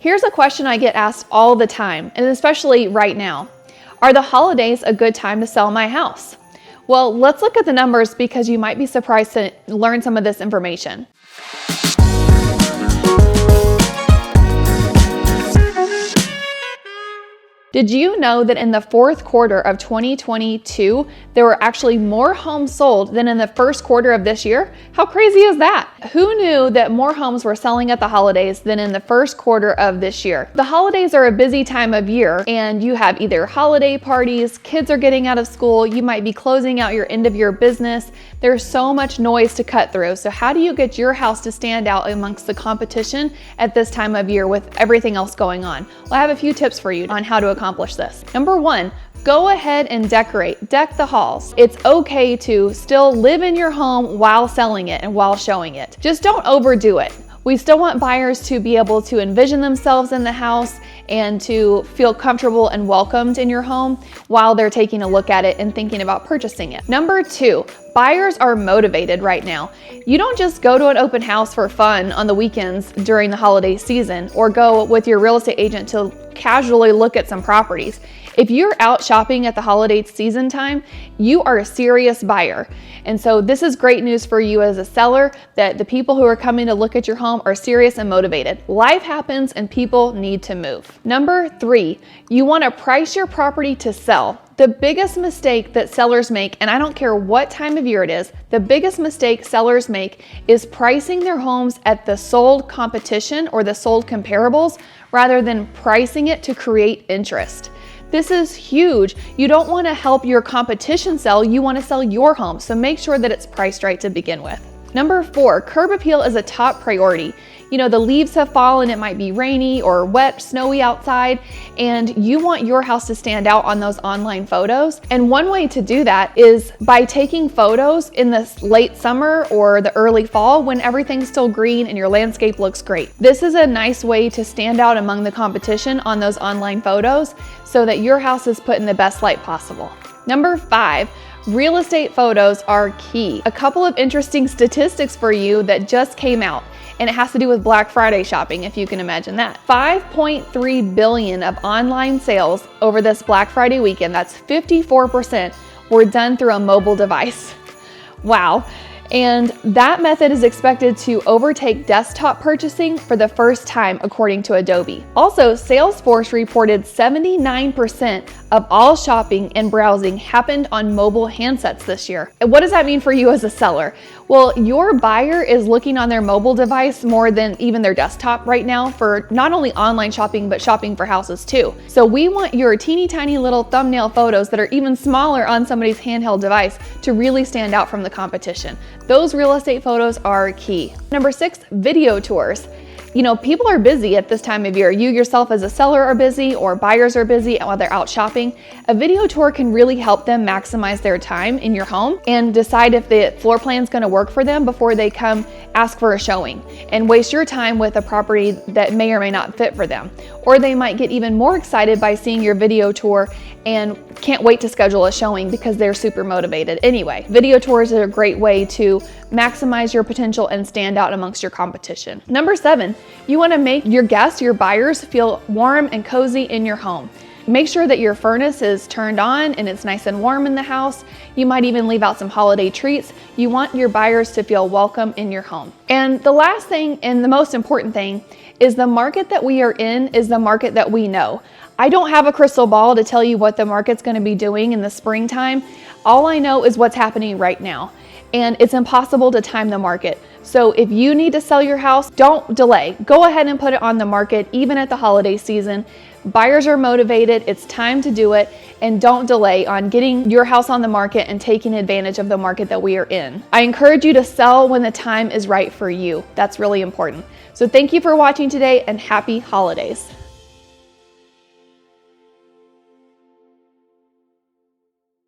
Here's a question I get asked all the time, and especially right now. Are the holidays a good time to sell my house? Well, let's look at the numbers because you might be surprised to learn some of this information. Did you know that in the fourth quarter of 2022, there were actually more homes sold than in the first quarter of this year? How crazy is that? Who knew that more homes were selling at the holidays than in the first quarter of this year? The holidays are a busy time of year, and you have either holiday parties, kids are getting out of school, you might be closing out your end of year business. There's so much noise to cut through. So how do you get your house to stand out amongst the competition at this time of year with everything else going on? Well, I have a few tips for you on how to accomplish this. Number one, go ahead and deck the halls. It's okay to still live in your home while selling it and while showing it. Just don't overdo it. We still want buyers to be able to envision themselves in the house and to feel comfortable and welcomed in your home while they're taking a look at it and thinking about purchasing it. Number two, buyers are motivated right now. You don't just go to an open house for fun on the weekends during the holiday season or go with your real estate agent to casually look at some properties. If you're out shopping at the holiday season time, you are a serious buyer. And so this is great news for you as a seller that the people who are coming to look at your home are serious and motivated. Life happens and people need to move. Number three, you want to price your property to sell. The biggest mistake that sellers make, and I don't care what time of year it is, the biggest mistake sellers make is pricing their homes at the sold competition or the sold comparables rather than pricing it to create interest. This is huge. You don't want to help your competition sell, you want to sell your home. So make sure that it's priced right to begin with. Number four, curb appeal is a top priority. You know, the leaves have fallen, it might be rainy or wet, snowy outside, and you want your house to stand out on those online photos. And one way to do that is by taking photos in the late summer or the early fall when everything's still green and your landscape looks great. This is a nice way to stand out among the competition on those online photos so that your house is put in the best light possible. Number five, real estate photos are key. A couple of interesting statistics for you that just came out, and it has to do with Black Friday shopping, if you can imagine that. 5.3 billion of online sales over this Black Friday weekend, that's 54%, were done through a mobile device. Wow. And that method is expected to overtake desktop purchasing for the first time, according to Adobe. Also, Salesforce reported 79% of all shopping and browsing happened on mobile handsets this year. And what does that mean for you as a seller? Well, your buyer is looking on their mobile device more than even their desktop right now for not only online shopping, but shopping for houses too. So we want your teeny tiny little thumbnail photos that are even smaller on somebody's handheld device to really stand out from the competition. Those real estate photos are key. Number six, video tours. You know, people are busy at this time of year. You yourself as a seller are busy or buyers are busy while they're out shopping. A video tour can really help them maximize their time in your home and decide if the floor plan is going to work for them before they come ask for a showing and waste your time with a property that may or may not fit for them. Or they might get even more excited by seeing your video tour and can't wait to schedule a showing because they're super motivated. Anyway, video tours are a great way to maximize your potential and stand out amongst your competition. Number seven, you want to make your guests, your buyers, feel warm and cozy in your home. Make sure that your furnace is turned on and it's nice and warm in the house. You might even leave out some holiday treats. You want your buyers to feel welcome in your home. And the last thing and the most important thing is the market that we are in is the market that we know. I don't have a crystal ball to tell you what the market's going to be doing in the springtime. All I know is what's happening right now. And it's impossible to time the market. So if you need to sell your house, don't delay. Go ahead and put it on the market even at the holiday season. Buyers are motivated, it's time to do it, and don't delay on getting your house on the market and taking advantage of the market that we are in. I encourage you to sell when the time is right for you. That's really important. So thank you for watching today and happy holidays.